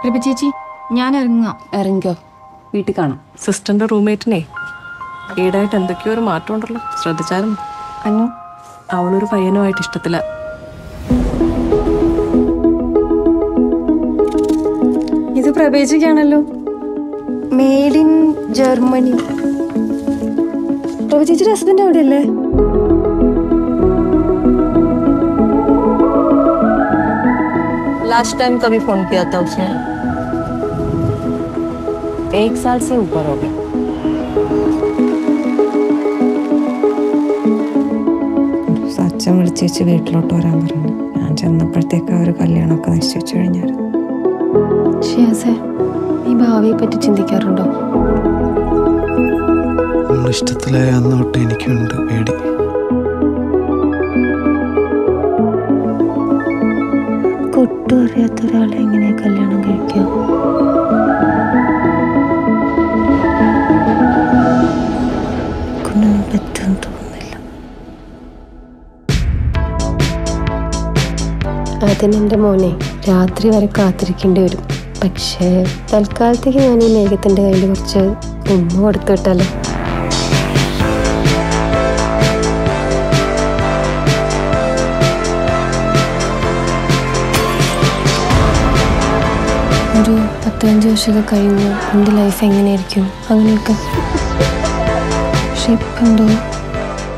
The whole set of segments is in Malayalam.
പ്രഭ ചേച്ചി, ഞാൻ ഇറങ്ങാം. ഇറങ്ങിക്കോ, വീട്ടിൽ കാണാം. സിസ്റ്ററിന്റെ റൂംമേറ്റിനെ ഈടായിട്ട് എന്തൊക്കെയോ ഒരു മാറ്റം ഉണ്ടല്ലോ, ശ്രദ്ധിച്ചായിരുന്നു? അനു, അവളൊരു പയ്യനുമായിട്ട് ഇഷ്ടത്തില്ല. ഇത് പ്രഭേച്ചിക്കാണല്ലോ, മെയ്ഡ് ഇൻ ജർമ്മനി. പ്രഭ ചേച്ചിയുടെ ഹസ്ബൻഡ് അവിടെയല്ലേ? लास्ट टाइम कभी फोन किया था उसने? 1 साल से ऊपर हो गया. അച്ഛൻ വിളിച്ചേച്ച് വീട്ടിലോട്ട് വരാൻ പറഞ്ഞു. ഞാൻ ചെന്നപ്പോഴത്തേക്ക് അവർ കല്യാണമൊക്കെ നിശ്ചയിച്ചു കഴിഞ്ഞായിരുന്നു. ഷിയാസേ, ഈ ഭാവിയെ പറ്റി ചിന്തിക്കാറുണ്ടോ? ഇഷ്ടത്തിലായ അന്ന് തൊട്ട് എനിക്കുണ്ട് പേടി. ഒട്ടും അറിയാത്ത ഒരാളെ എങ്ങനെ കല്യാണം കഴിക്കുക? കൊണ്ടൊന്നും പറ്റുമെന്ന് തോന്നുന്നില്ല. അതിനെൻ്റെ മോനെ രാത്രി വരെ കാത്തിരിക്കേണ്ടി വരും. പക്ഷേ തൽക്കാലത്തേക്ക് ഞാൻ ഈ മേഘത്തിൻ്റെ കയ്യിൽ കുറച്ച് ഉമ്മ കൊടുത്തു വിട്ടാലോ? ഒരു 10-15 വർഷമൊക്കെ കഴിഞ്ഞ് എൻ്റെ ലൈഫ് എങ്ങനെയായിരിക്കും അങ്ങനെയൊക്കെ. പക്ഷെ ഇപ്പം എന്തോ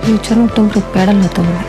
ഫ്യൂച്ചറിനൊട്ടും പ്രിപ്പയർഡ് അല്ലാത്ത പോലെ.